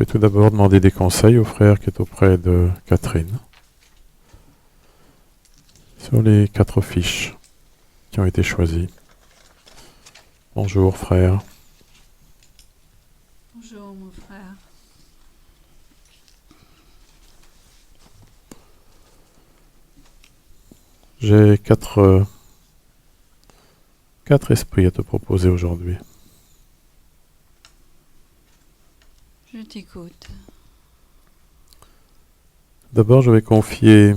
vais tout d'abord demander des conseils au frère qui est auprès de Catherine sur les 4 fiches qui ont été choisies. Bonjour frère. Bonjour mon frère. J'ai quatre esprits à te proposer aujourd'hui. Je t'écoute. D'abord, je vais confier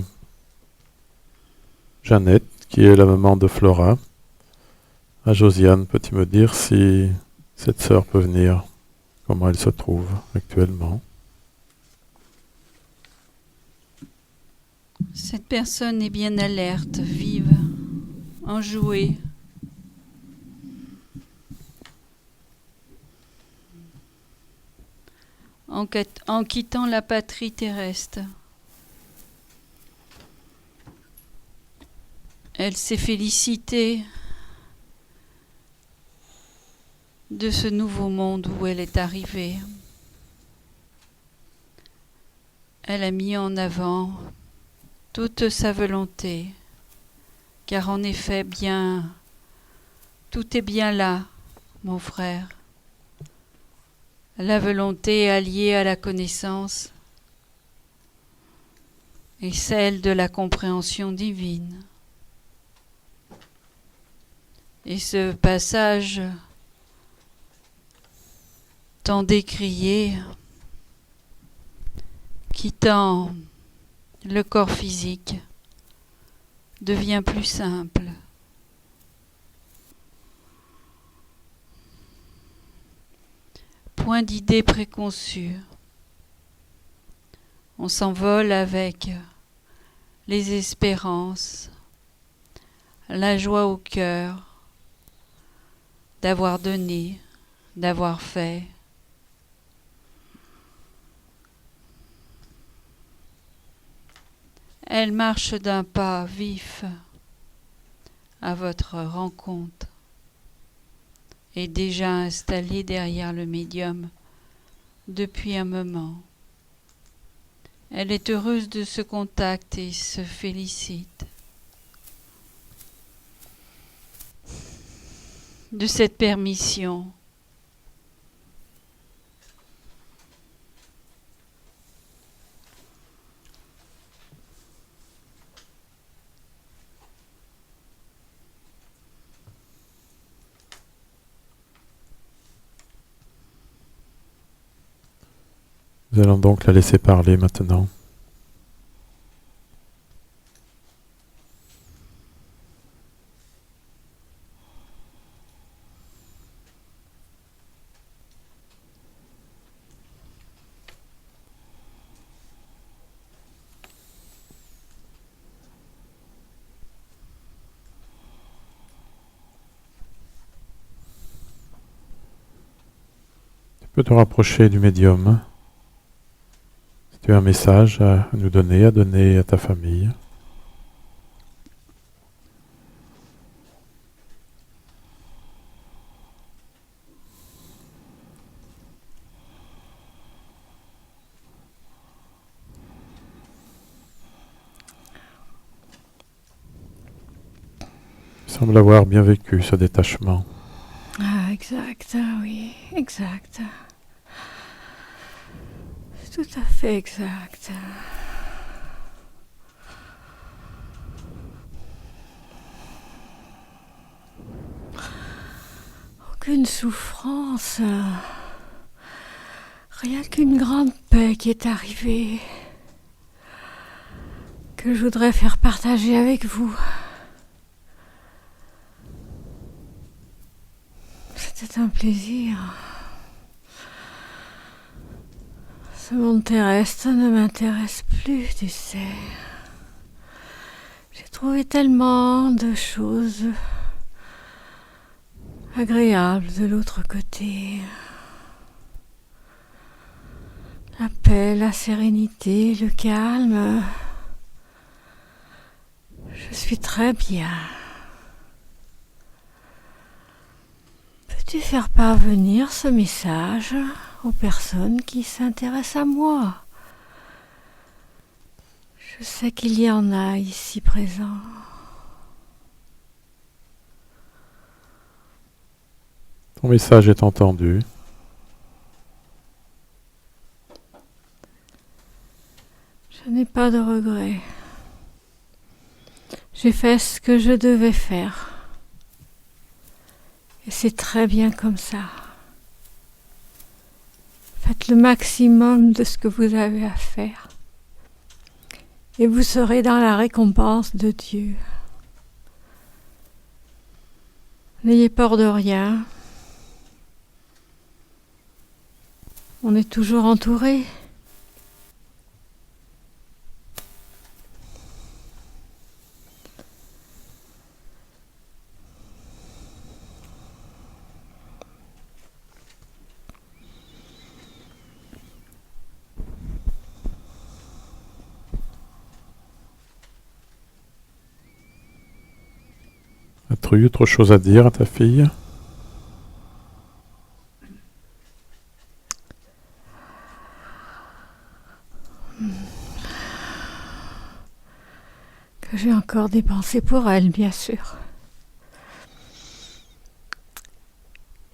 Jeannette, qui est la maman de Flora, à Josiane. Peux-tu me dire si cette sœur peut venir, comment elle se trouve actuellement? Cette personne est bien alerte, vive, enjouée. En quittant la patrie terrestre, elle s'est félicitée de ce nouveau monde où elle est arrivée. Elle a mis en avant toute sa volonté, car en effet, tout est bien là, mon frère. La volonté alliée à la connaissance et celle de la compréhension divine. Et ce passage tant décrié, quittant le corps physique, devient plus simple. Point d'idées préconçues. On s'envole avec les espérances, la joie au cœur d'avoir donné, d'avoir fait. Elle marche d'un pas vif à votre rencontre et déjà installée derrière le médium depuis un moment. Elle est heureuse de ce contact et se félicite de cette permission. Nous allons donc la laisser parler maintenant. Tu peux te rapprocher du médium. Si tu as un message à nous donner, à donner à ta famille. Il semble avoir bien vécu ce détachement. Ah, exact, oui, exact. Tout à fait exact. Aucune souffrance. Rien qu'une grande paix qui est arrivée. Que je voudrais faire partager avec vous. C'était un plaisir. Ce monde terrestre ne m'intéresse plus, tu sais. J'ai trouvé tellement de choses agréables de l'autre côté. La paix, la sérénité, le calme. Je suis très bien. Peux-tu faire parvenir ce message aux personnes qui s'intéressent à moi. Je sais qu'il y en a ici présents. Ton message est entendu. Je n'ai pas de regrets. J'ai fait ce que je devais faire. Et c'est très bien comme ça. Faites le maximum de ce que vous avez à faire. Et vous serez dans la récompense de Dieu. N'ayez peur de rien. On est toujours entouré. As-tu eu autre chose à dire à ta fille? Que j'ai encore des pensées pour elle, bien sûr.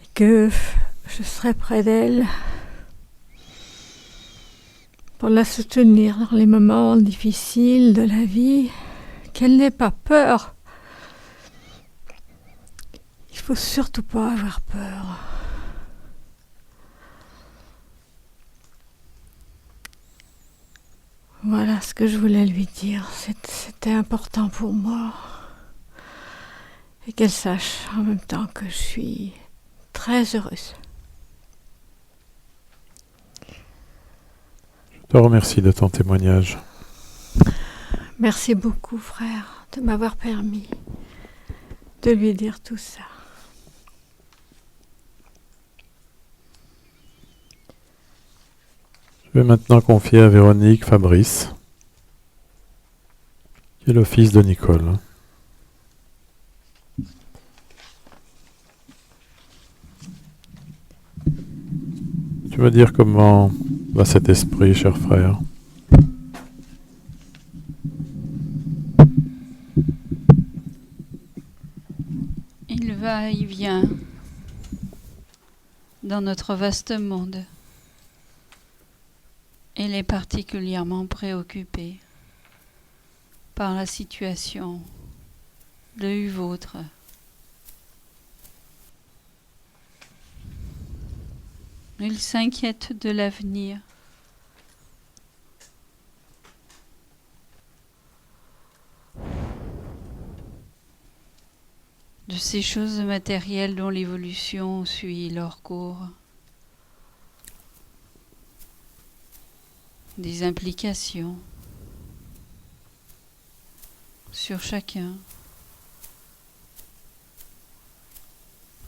Et que je serai près d'elle pour la soutenir dans les moments difficiles de la vie. Qu'elle n'ait pas peur. Il faut surtout pas avoir peur. Voilà ce que je voulais lui dire. C'était important pour moi. Et qu'elle sache en même temps que je suis très heureuse. Je te remercie de ton témoignage. Merci beaucoup, frère, de m'avoir permis de lui dire tout ça. Je vais maintenant confier à Véronique Fabrice, qui est le fils de Nicole. Tu veux dire comment va cet esprit, cher frère? Il va, il vient dans notre vaste monde. Il est particulièrement préoccupé par la situation de vôtre. Il s'inquiète de l'avenir. De ces choses matérielles dont l'évolution suit leur cours. Des implications sur chacun.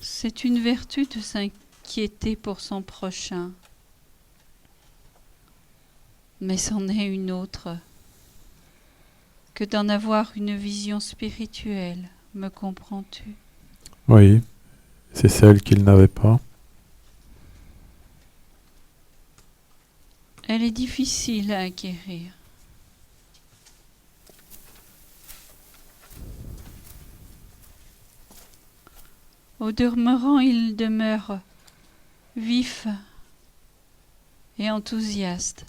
C'est une vertu de s'inquiéter pour son prochain, mais c'en est une autre que d'en avoir une vision spirituelle, me comprends-tu? Oui, c'est celle qu'il n'avait pas. Elle est difficile à acquérir. Au demeurant, il demeure vif et enthousiaste.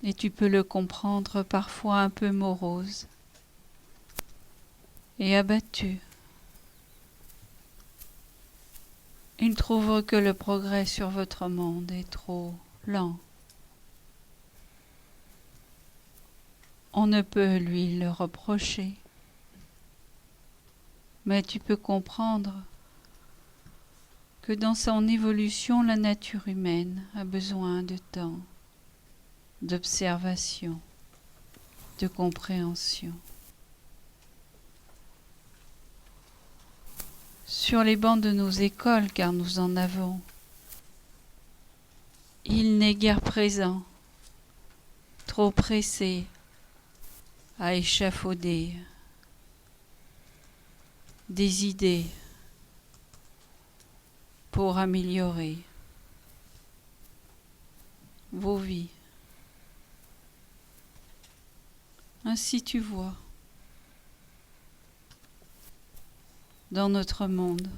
Et tu peux le comprendre parfois un peu morose et abattu. Il trouve que le progrès sur votre monde est trop lent. On ne peut lui le reprocher. Mais tu peux comprendre que dans son évolution, la nature humaine a besoin de temps, d'observation, de compréhension. Sur les bancs de nos écoles, car nous en avons, il n'est guère présent, trop pressé à échafauder des idées pour améliorer vos vies. Ainsi tu vois, dans notre monde,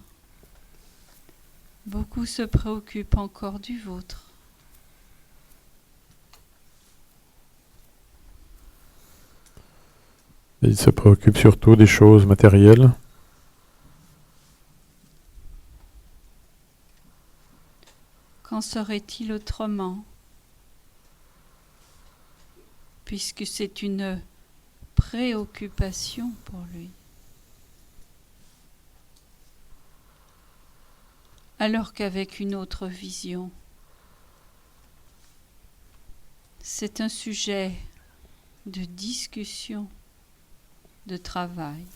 beaucoup se préoccupent encore du vôtre. Et il se préoccupe surtout des choses matérielles. Qu'en serait-il autrement, puisque c'est une préoccupation pour lui? Alors qu'avec une autre vision, c'est un sujet de discussion, de travail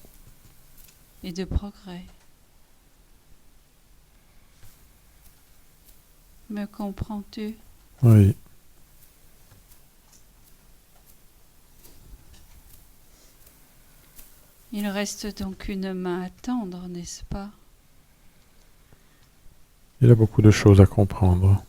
et de progrès. Me comprends-tu? Oui. Il reste donc une main à tendre, n'est-ce pas? Il a beaucoup de choses à comprendre.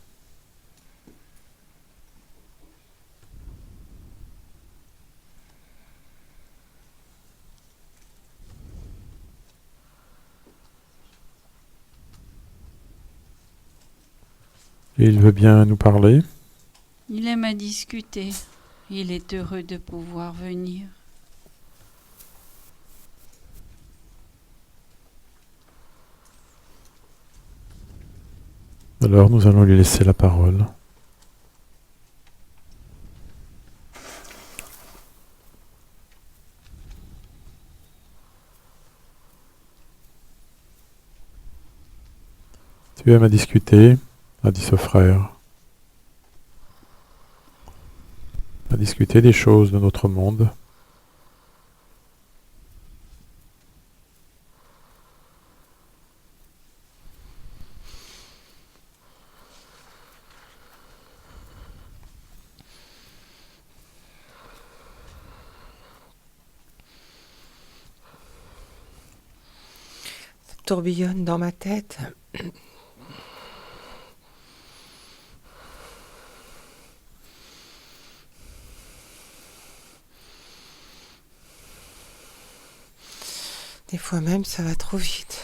Et il veut bien nous parler. Il aime à discuter. Il est heureux de pouvoir venir. Alors nous allons lui laisser la parole. Tu aimes à discuter, a dit ce frère. À discuter des choses de notre monde. Ça tourbillonne dans ma tête. Des fois même, ça va trop vite.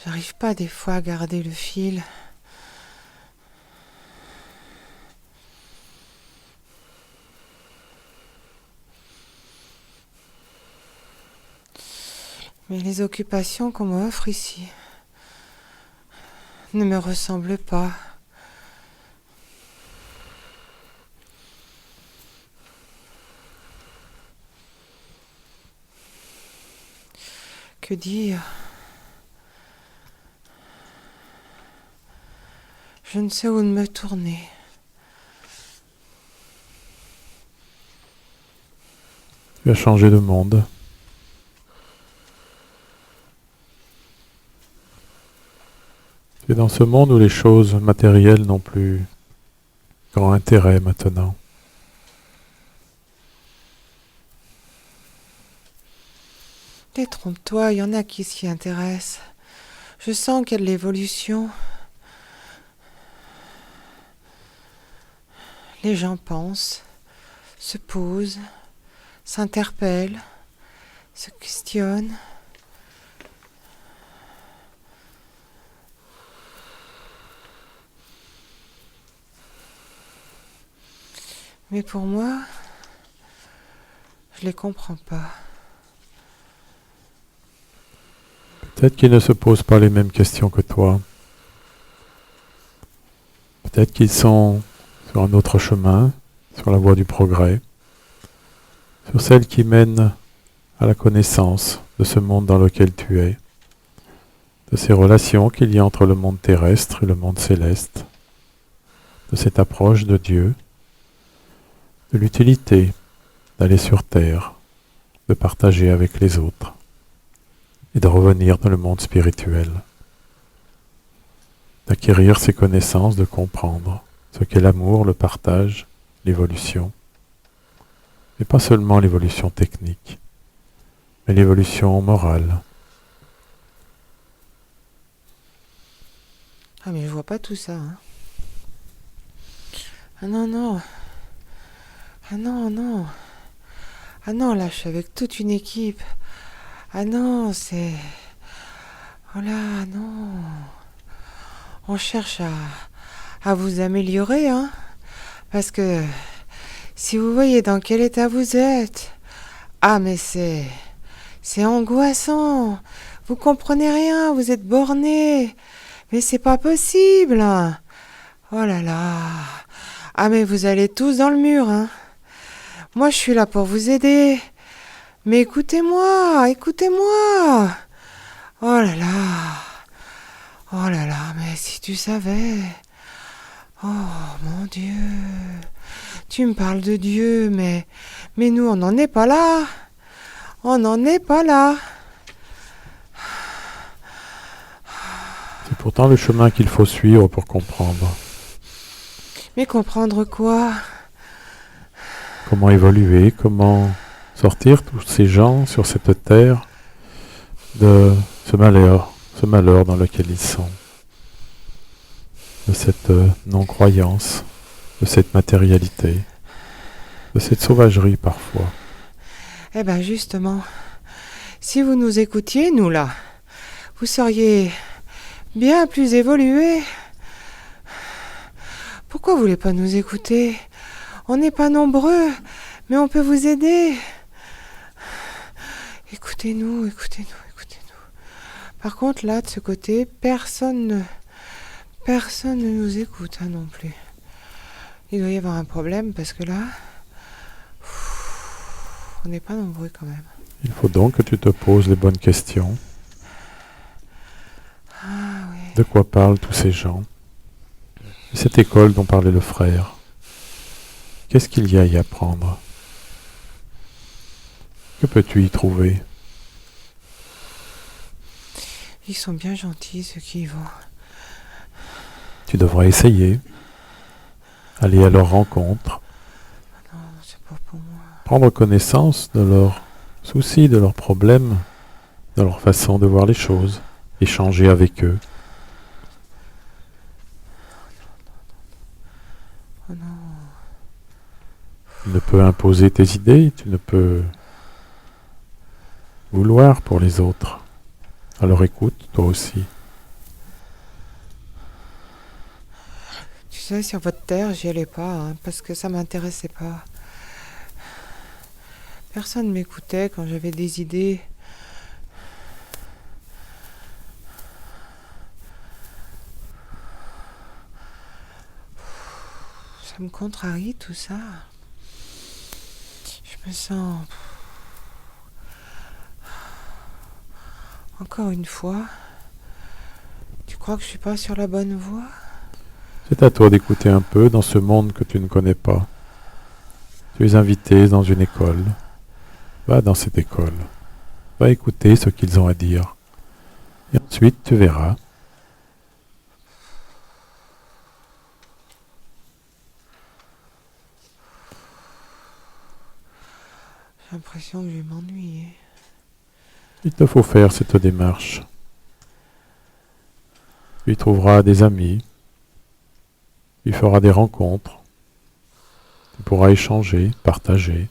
J'arrive pas des fois à garder le fil. Mais les occupations qu'on m'offre ici ne me ressemblent pas. Que dire? Je ne sais où me tourner. Tu as changé de monde. Tu es dans ce monde où les choses matérielles n'ont plus grand intérêt maintenant. Détrompe-toi, il y en a qui s'y intéressent. Je sens qu'il y a de l'évolution. Les gens pensent, se posent, s'interpellent, se questionnent. Mais pour moi, je les comprends pas. Peut-être qu'ils ne se posent pas les mêmes questions que toi. Peut-être qu'ils sont sur un autre chemin, sur la voie du progrès, sur celle qui mène à la connaissance de ce monde dans lequel tu es, de ces relations qu'il y a entre le monde terrestre et le monde céleste, de cette approche de Dieu, de l'utilité d'aller sur terre, de partager avec les autres et de revenir dans le monde spirituel, d'acquérir ces connaissances, de comprendre ce qu'est l'amour, le partage l'évolution. Mais pas seulement l'évolution technique, mais l'évolution morale. Ah mais je vois pas tout ça. Hein. Ah non, non. Ah non, non. Ah non, là je suis avec toute une équipe. Ah non, c'est... Oh là, non. On cherche à vous améliorer, hein. Parce que si vous voyez dans quel état vous êtes... Ah mais c'est angoissant. Vous comprenez rien, vous êtes borné. Mais c'est pas possible. Oh là là. Ah mais vous allez tous dans le mur, hein. Moi je suis là pour vous aider. Mais écoutez-moi, écoutez-moi. Oh là là. Oh là là, mais si tu savais. Oh mon Dieu. Tu me parles de Dieu, mais nous on n'en est pas là. On n'en est pas là. C'est pourtant le chemin qu'il faut suivre pour comprendre. Mais comprendre quoi? Comment évoluer, comment sortir tous ces gens sur cette terre de ce malheur dans lequel ils sont, de cette non-croyance, de cette matérialité, de cette sauvagerie parfois. Eh ben justement, si vous nous écoutiez, nous là, vous seriez bien plus évolués. Pourquoi vous voulez pas nous écouter? On n'est pas nombreux, mais on peut vous aider. Écoutez-nous, écoutez-nous, écoutez-nous. Par contre, là, de ce côté, personne ne nous écoute, hein, non plus. Il doit y avoir un problème, parce que là, on n'est pas nombreux quand même. Il faut donc que tu te poses les bonnes questions. Ah oui. De quoi parlent tous ces gens? Cette école dont parlait le frère, qu'est-ce qu'il y a à y apprendre? Que peux-tu y trouver? Ils sont bien gentils, ceux qui y vont. Tu devrais essayer. Aller à leur rencontre. Non, c'est pas pour moi. Prendre connaissance de leurs soucis, de leurs problèmes, de leur façon de voir les choses. Échanger avec eux. Oh non. Tu ne peux imposer tes idées, tu ne peux vouloir pour les autres. Alors écoute, toi aussi. Tu sais, sur votre terre, j'y allais pas, hein, parce que ça m'intéressait pas. Personne m'écoutait quand j'avais des idées. Ça me contrarie tout ça. Je me sens... Encore une fois, tu crois que je suis pas sur la bonne voie? C'est à toi d'écouter un peu dans ce monde que tu ne connais pas. Tu es invité dans une école. Va dans cette école. Va écouter ce qu'ils ont à dire. Et ensuite, tu verras. J'ai l'impression que je vais m'ennuyer. Il te faut faire cette démarche. Tu y trouveras des amis. Tu y feras des rencontres. Tu pourras échanger, partager,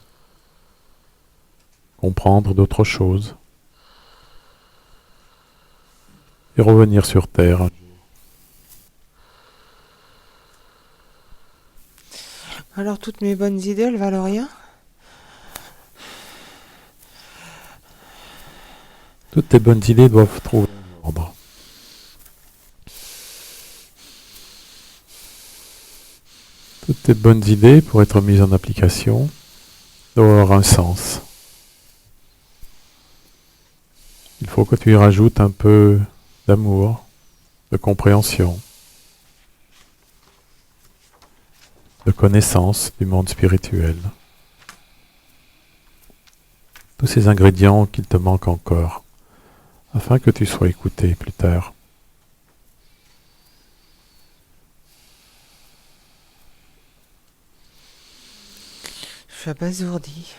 comprendre d'autres choses et revenir sur Terre. Alors toutes mes bonnes idées, elles valent rien? Toutes tes bonnes idées doivent trouver un ordre. Toutes tes bonnes idées, pour être mises en application, doivent avoir un sens. Il faut que tu y rajoutes un peu d'amour, de compréhension, de connaissance du monde spirituel. Tous ces ingrédients qu'il te manque encore, afin que tu sois écouté plus tard. suis abasourdie.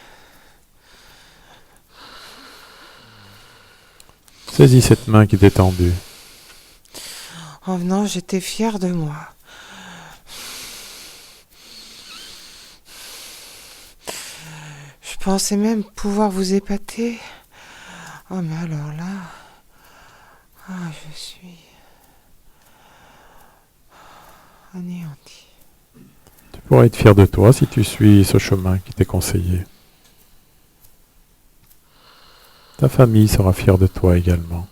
Saisis cette main qui t'est tendue. En venant, j'étais fière de moi. Je pensais même pouvoir vous épater. Oh, mais alors là... je suis... anéantie. Tu pourrais être fier de toi si tu suis ce chemin qui t'est conseillé. Ta famille sera fière de toi également.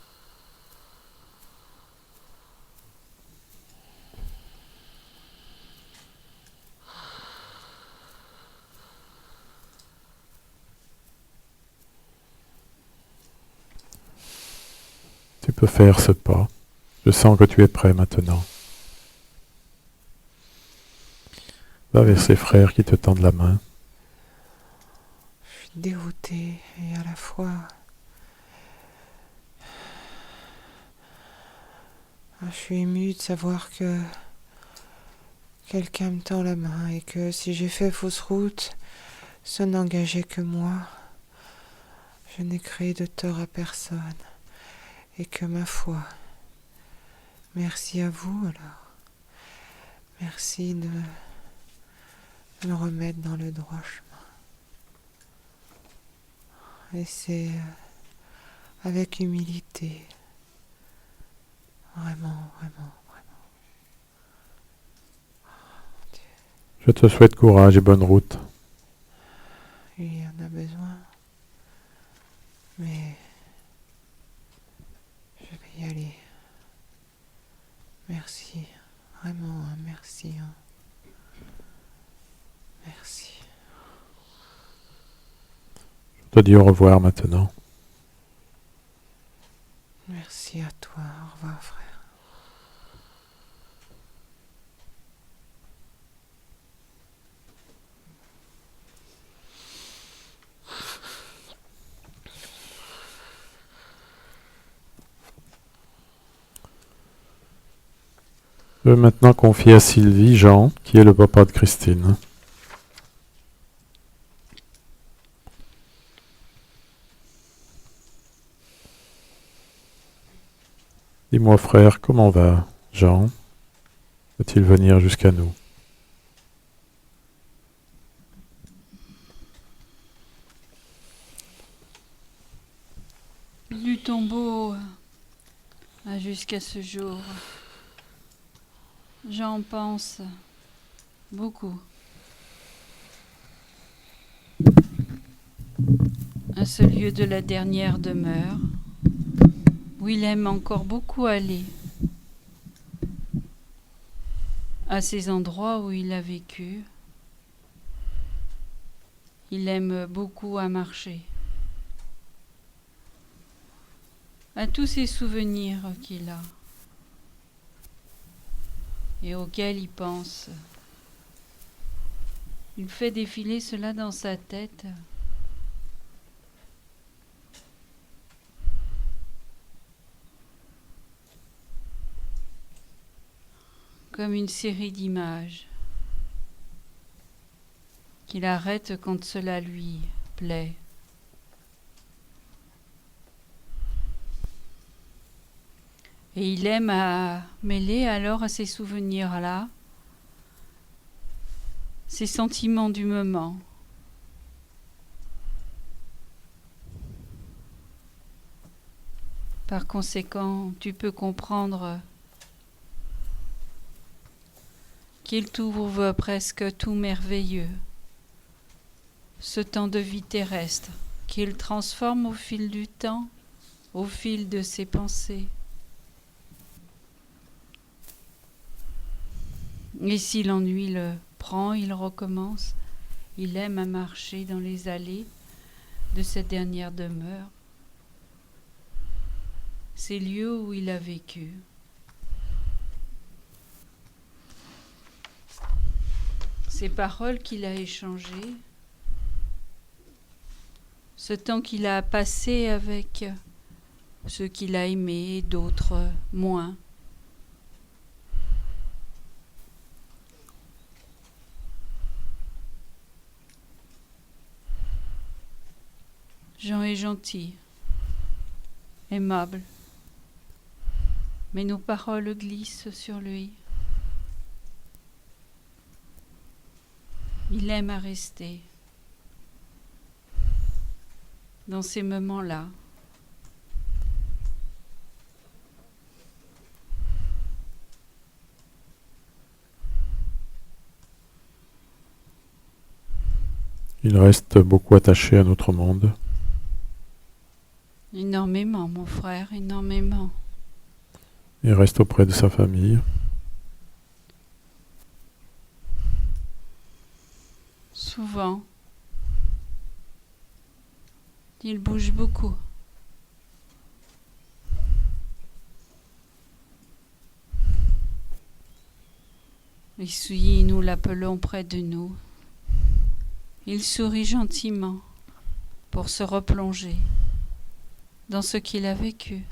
Tu peux faire ce pas. Je sens que tu es prêt maintenant. Va vers ces frères qui te tendent la main. Je suis déroutée et à la fois... je suis émue de savoir que quelqu'un me tend la main et que si j'ai fait fausse route, ça n'engageait que moi. Je n'ai créé de tort à personne et que ma foi... Merci à vous alors. Merci de me remettre dans le droit chemin. Et c'est avec humilité. Vraiment, vraiment, vraiment. Je te souhaite courage et bonne route. Il y en a besoin. Mais je vais y aller. Merci. Vraiment, merci. Merci. Je te dis au revoir maintenant. Merci à toi. Au revoir, frère. Je vais maintenant confier à Sylvie Jean, qui est le papa de Christine. Dis-moi frère, comment va Jean? Peut-il venir jusqu'à nous? Du tombeau jusqu'à ce jour, j'en pense beaucoup à ce lieu de la dernière demeure où il aime encore beaucoup aller, à ces endroits où il a vécu. Il aime beaucoup à marcher, à tous ces souvenirs qu'il a et auxquels il pense. Il fait défiler cela dans sa tête. Comme une série d'images qu'il arrête quand cela lui plaît. Et il aime à mêler alors à ces souvenirs-là ces sentiments du moment. Par conséquent, tu peux comprendre qu'il trouve presque tout merveilleux, ce temps de vie terrestre, qu'il transforme au fil du temps, au fil de ses pensées. Et si l'ennui le prend, il recommence. Il aime à marcher dans les allées de cette dernière demeure, ces lieux où il a vécu. Ces paroles qu'il a échangées, ce temps qu'il a passé avec ceux qu'il a aimés et d'autres moins. Jean est gentil, aimable, mais nos paroles glissent sur lui. Il aime à rester dans ces moments-là. Il reste beaucoup attaché à notre monde. Énormément, mon frère, énormément. Il reste auprès de sa famille. Souvent, il bouge beaucoup. Et si nous l'appelons près de nous, il sourit gentiment pour se replonger dans ce qu'il a vécu.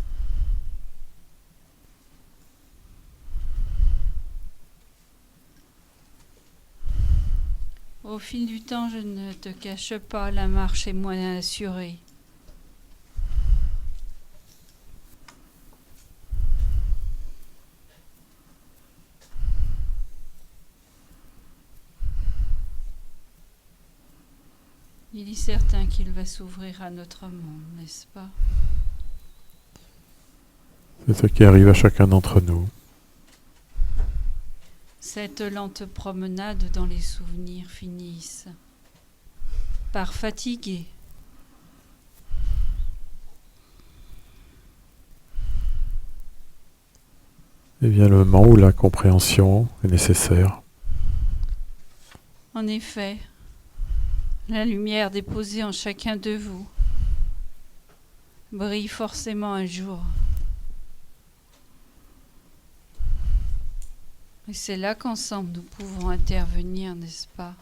Au fil du temps, je ne te cache pas, la marche est moins assurée. Il est certain qu'il va s'ouvrir à notre monde, n'est-ce pas? C'est ce qui arrive à chacun d'entre nous. Cette lente promenade dans les souvenirs finissent par fatiguer. Et vient le moment où la compréhension est nécessaire. En effet, la lumière déposée en chacun de vous brille forcément un jour. Et c'est là qu'ensemble nous pouvons intervenir, n'est-ce pas?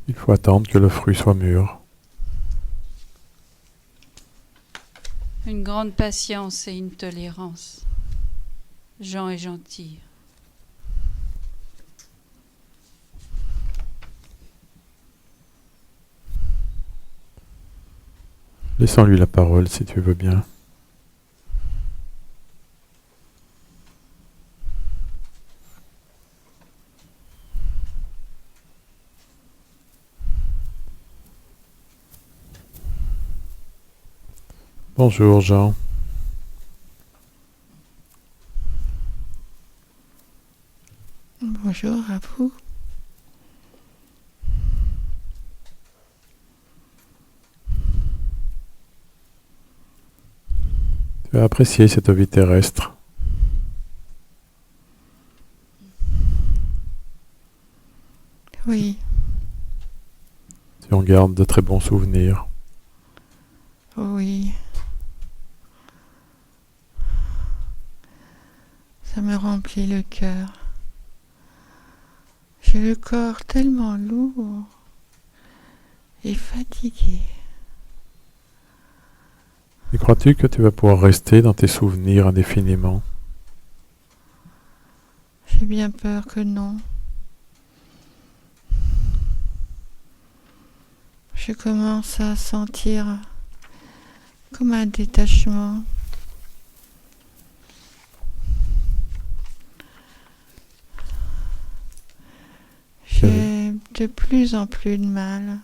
Il faut attendre que le fruit soit mûr. Une grande patience et une tolérance. Jean est gentil. Laissons-lui la parole si tu veux bien. Bonjour Jean. Bonjour à vous. Tu as apprécié cette vie terrestre. Oui, Tu en gardes de très bons souvenirs. oui. Ça me remplit le cœur. J'ai le corps tellement lourd et fatigué. Et crois-tu que tu vas pouvoir rester dans tes souvenirs indéfiniment? J'ai bien peur que non. Je commence à sentir comme un détachement. J'ai de plus en plus de mal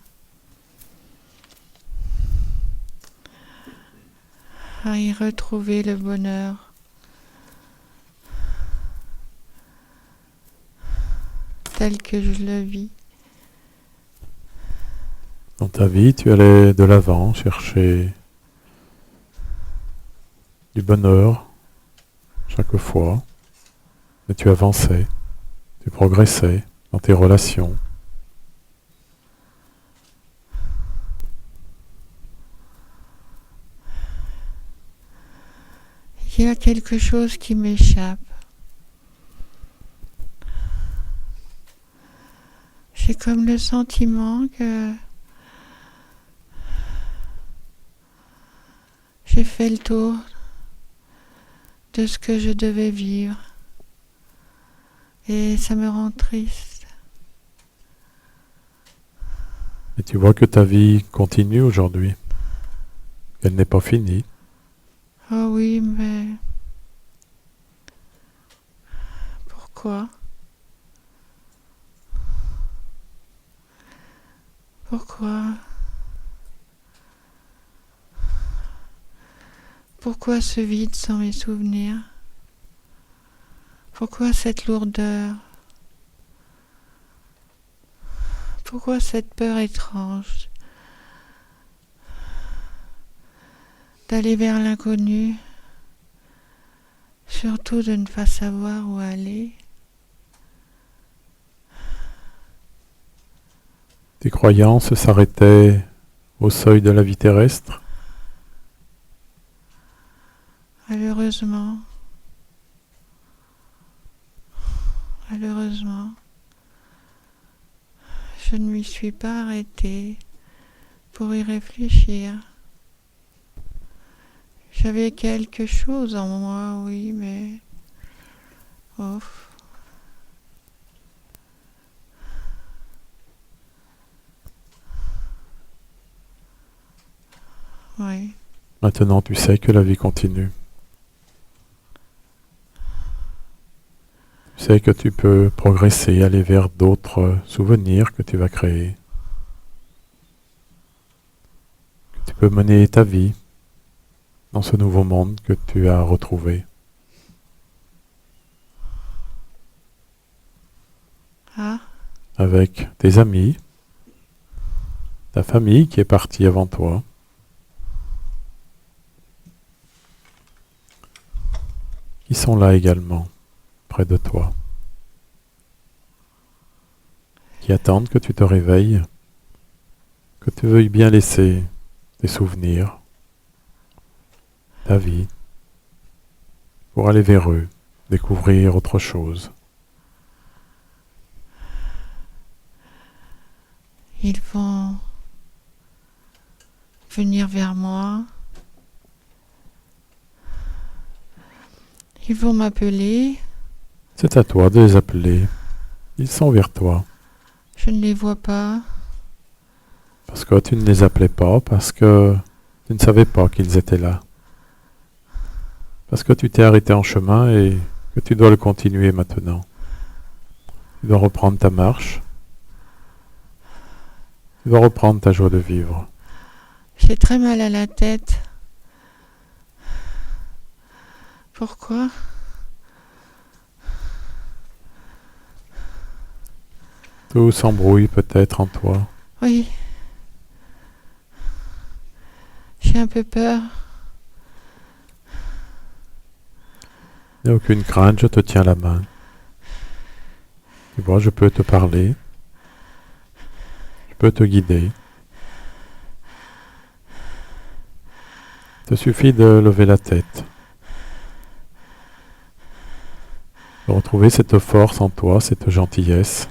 à y retrouver le bonheur. Tel que je le vis. Dans ta vie, tu allais de l'avant chercher du bonheur chaque fois, mais tu avançais, tu progressais dans tes relations. Il y a quelque chose qui m'échappe. J'ai comme le sentiment que j'ai fait le tour de ce que je devais vivre et ça me rend triste. Et tu vois que ta vie continue aujourd'hui. Elle n'est pas finie. Oh oui, mais pourquoi? Pourquoi? Pourquoi ce vide sans mes souvenirs? Pourquoi cette lourdeur? Pourquoi cette peur étrange d'aller vers l'inconnu, surtout de ne pas savoir où aller? Tes croyances s'arrêtaient au seuil de la vie terrestre. Malheureusement, je ne m'y suis pas arrêtée pour y réfléchir. J'avais quelque chose en moi, oui, mais... Ouf. Oui. Maintenant, tu sais que la vie continue. Tu sais que tu peux progresser, aller vers d'autres souvenirs que tu vas créer. Que tu peux mener ta vie dans ce nouveau monde que tu as retrouvé. Ah, Avec tes amis, ta famille qui est partie avant toi. Qui sont là également, près de toi. Qui attendent que tu te réveilles, que tu veuilles bien laisser tes souvenirs, ta vie, pour aller vers eux, découvrir autre chose. ils vont venir vers moi. Ils vont m'appeler. C'est à toi de les appeler. Ils sont vers toi. Je ne les vois pas. Parce que tu ne les appelais pas, parce que tu ne savais pas qu'ils étaient là. Parce que tu t'es arrêté en chemin et que tu dois le continuer maintenant. Tu dois reprendre ta marche. Tu dois reprendre ta joie de vivre. J'ai très mal à la tête. Pourquoi? Tout s'embrouille peut-être en toi. Oui. J'ai un peu peur. Il n'y a aucune crainte, je te tiens la main. Tu vois, je peux te parler. Je peux te guider. Il te suffit de lever la tête. De retrouver cette force en toi, cette gentillesse.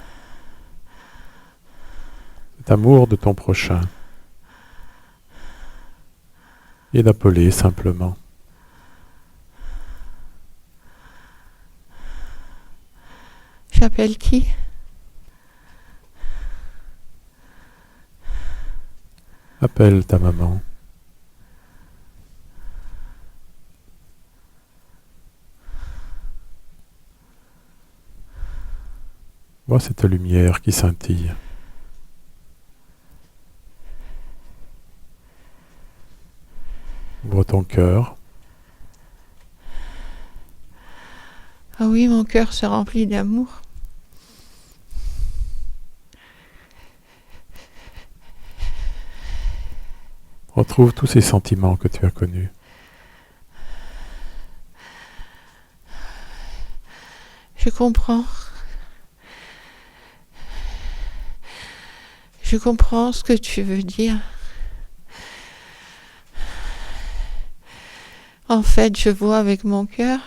Cet amour de ton prochain. Et d'appeler simplement. J'appelle qui? Appelle ta maman. Vois cette lumière qui scintille. Ouvre ton cœur. Ah oui, mon cœur se remplit d'amour. Retrouve tous ces sentiments que tu as connus. Je comprends. Je comprends ce que tu veux dire. En fait, je vois avec mon cœur.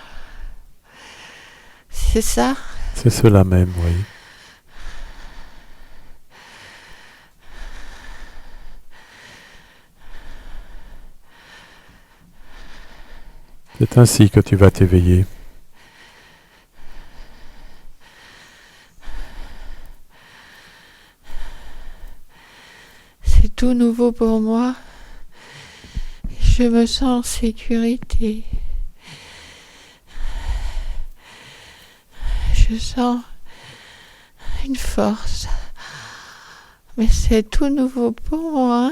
C'est ça? C'est cela même, oui. C'est ainsi que tu vas t'éveiller. tout nouveau pour moi. Je me sens en sécurité. Je sens une force. Mais c'est tout nouveau pour moi.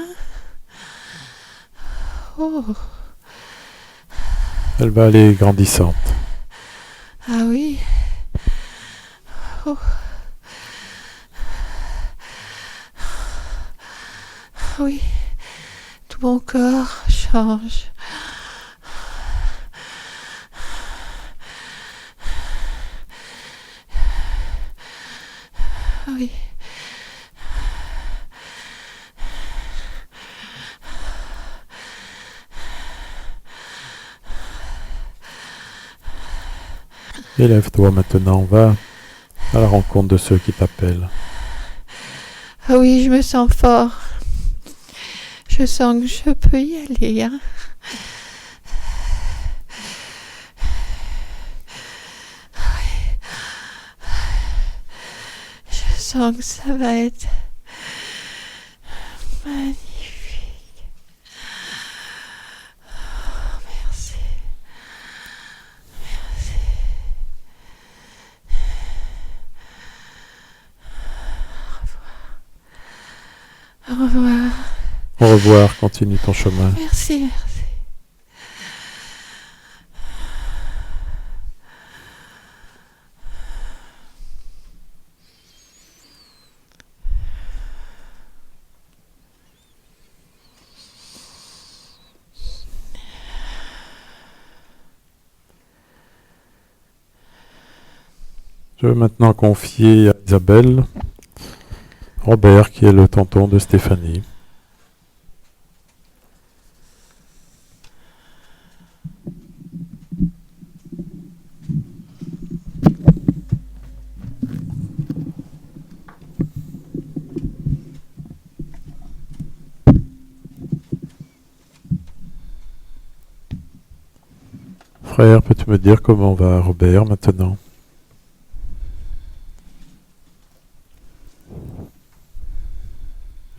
Oh. Elle va aller grandissante. Ah oui. Oh. Oui. Tout mon corps change. Oui. Élève-toi maintenant, va à la rencontre de ceux qui t'appellent. Ah oui, je me sens fort. Je sens que je peux y aller. Hein. Je sens que ça va être magnifique. Oh, merci. Merci. Au revoir. Au revoir, continue ton chemin. Merci, merci. Je vais maintenant confier à Isabelle Robert, qui est le tonton de Stéphanie. Frère, peux-tu me dire comment va Robert maintenant?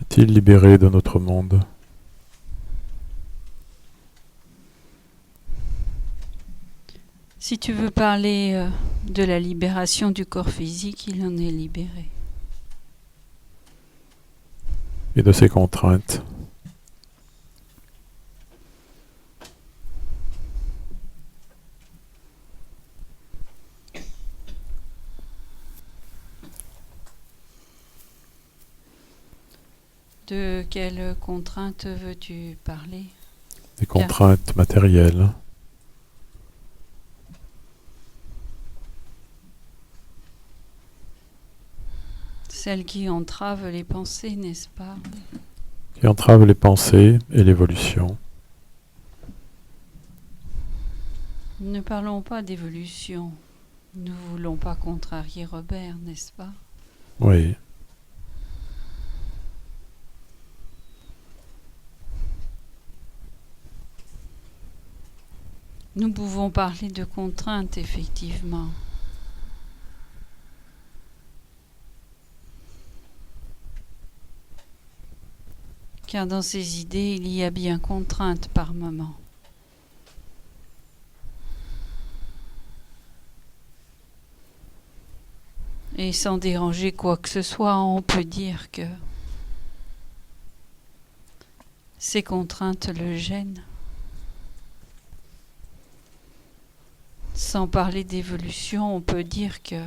Est-il libéré de notre monde? Si tu veux parler de la libération du corps physique, il en est libéré. Et de ses contraintes? De quelles contraintes veux-tu parler? Des contraintes matérielles? Celles qui entravent les pensées, n'est-ce pas? Qui entravent les pensées et l'évolution. Ne parlons pas d'évolution. Nous ne voulons pas contrarier Robert, n'est-ce pas? Oui. Nous pouvons parler de contraintes, effectivement. Car dans ces idées, il y a bien contrainte par moment. Et sans déranger quoi que ce soit, on peut dire que ces contraintes le gênent. Sans parler d'évolution, on peut dire que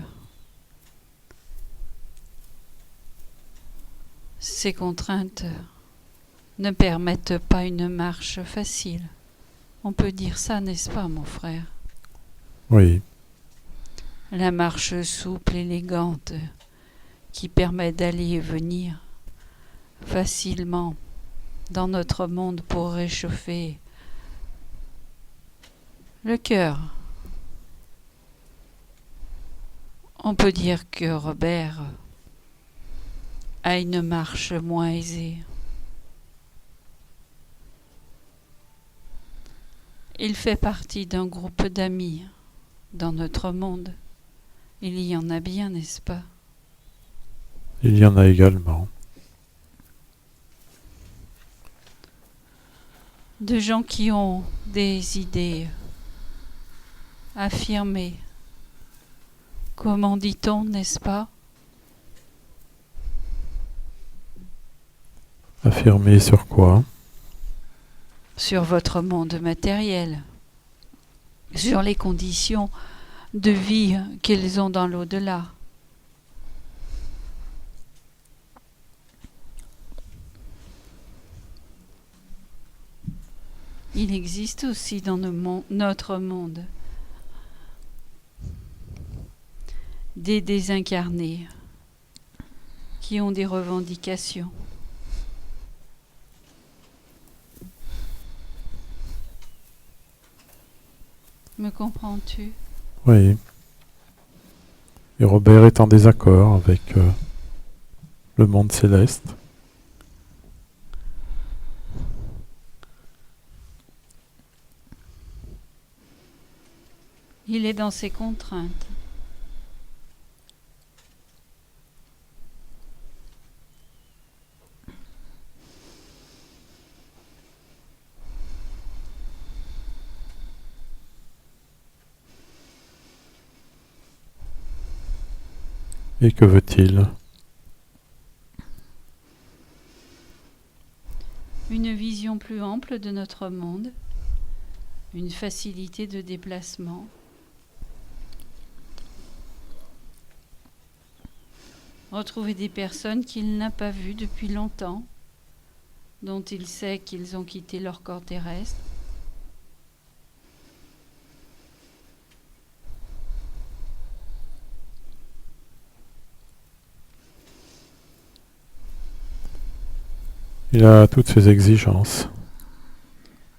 ces contraintes ne permettent pas une marche facile. On peut dire ça, n'est-ce pas, mon frère? Oui. La marche souple, élégante, qui permet d'aller et venir facilement dans notre monde pour réchauffer le cœur. On peut dire que Robert a une marche moins aisée. Il fait partie d'un groupe d'amis dans notre monde. Il y en a bien, n'est-ce pas? Il y en a également. de gens qui ont des idées affirmées. Comment dit-on, n'est-ce pas? Affirmer sur quoi? Sur votre monde matériel, sur les conditions de vie qu'ils ont dans l'au-delà. Il existe aussi dans notre monde des désincarnés qui ont des revendications. Me comprends-tu? Oui. Et Robert est en désaccord avec le monde céleste. Il est dans ses contraintes. Et que veut-il? Une vision plus ample de notre monde, une facilité de déplacement, retrouver des personnes qu'il n'a pas vues depuis longtemps, dont il sait qu'ils ont quitté leur corps terrestre. Il a toutes ses exigences.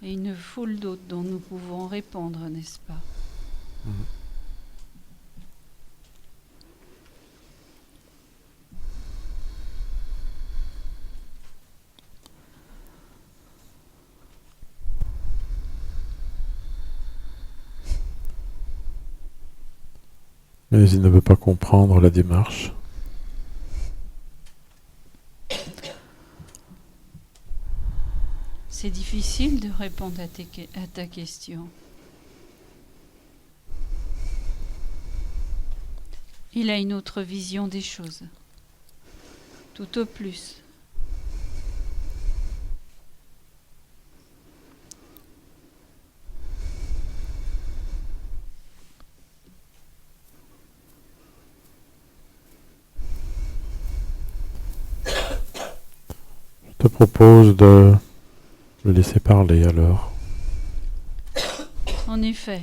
Et une foule d'autres dont nous pouvons répondre, n'est-ce pas? Mais il ne veut pas comprendre la démarche. C'est difficile de répondre à ta question. Il a une autre vision des choses, tout au plus. Je te propose de le laisser parler alors. En effet,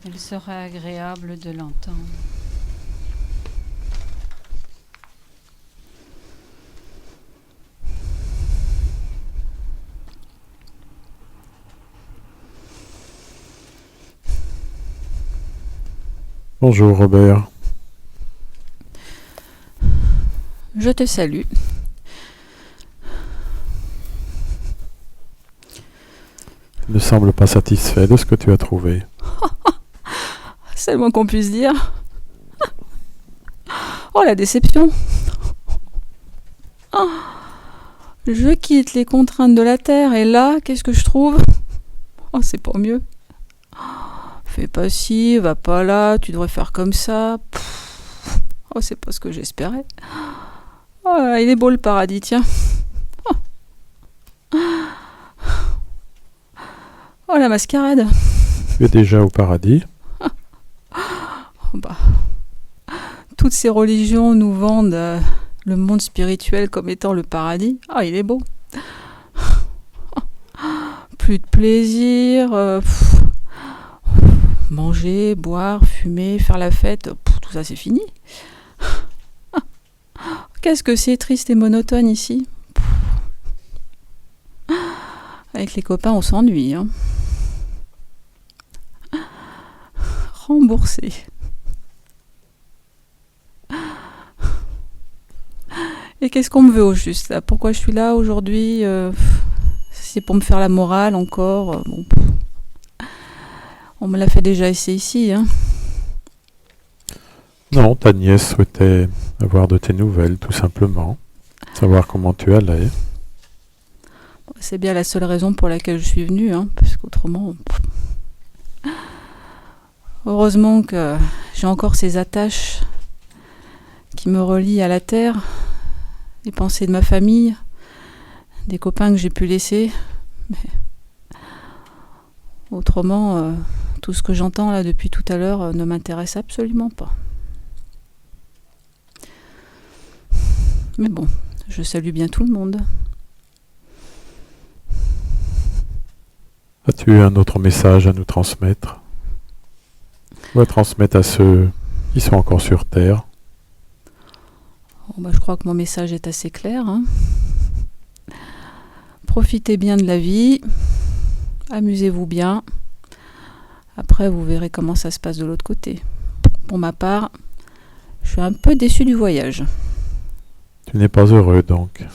il serait agréable de l'entendre. Bonjour Robert. Je te salue. Tu ne sembles pas satisfait de ce que tu as trouvé. C'est le moins qu'on puisse dire. Oh, la déception. Oh, je quitte les contraintes de la Terre et là, qu'est-ce que je trouve? Oh, c'est pas mieux. Fais pas ci, va pas là, tu devrais faire comme ça. Oh, c'est pas ce que j'espérais. Oh, il est beau le paradis, tiens. Oh, la mascarade. Tu es déjà au paradis. Bah, toutes ces religions nous vendent le monde spirituel comme étant le paradis. Ah, il est beau. Plus de plaisir, manger, boire, fumer, faire la fête, tout ça c'est fini. Qu'est-ce que c'est triste et monotone ici. Avec les copains on s'ennuie. Hein. Remboursé. Et qu'est-ce qu'on me veut au juste là? Pourquoi je suis là aujourd'hui? C'est pour me faire la morale encore. Bon. On me l'a fait déjà essayer ici. Hein. Non, ta nièce souhaitait avoir de tes nouvelles, tout simplement. Savoir comment tu allais. C'est bien la seule raison pour laquelle je suis venue, hein, parce qu'autrement... Heureusement que j'ai encore ces attaches qui me relient à la terre, les pensées de ma famille, des copains que j'ai pu laisser. Mais autrement, tout ce que j'entends là depuis tout à l'heure ne m'intéresse absolument pas. Mais bon, je salue bien tout le monde. As-tu un autre message à nous transmettre? Ou à transmettre à ceux qui sont encore sur Terre? Je crois que mon message est assez clair, hein. Profitez bien de la vie, amusez-vous bien. Après, vous verrez comment ça se passe de l'autre côté. Pour ma part, je suis un peu déçue du voyage. Tu n'es pas heureux donc?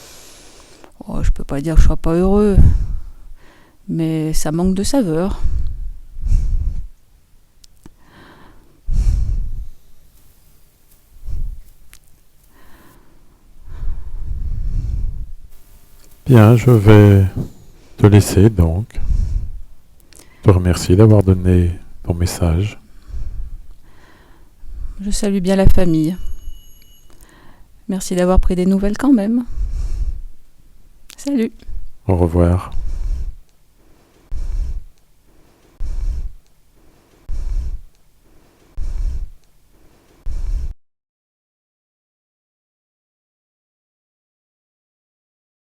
Je peux pas dire que je sois pas heureux, mais ça manque de saveur. Bien, je vais te laisser donc. Je te remercie d'avoir donné ton message. Je salue bien la famille. Merci d'avoir pris des nouvelles quand même. Salut. Au revoir.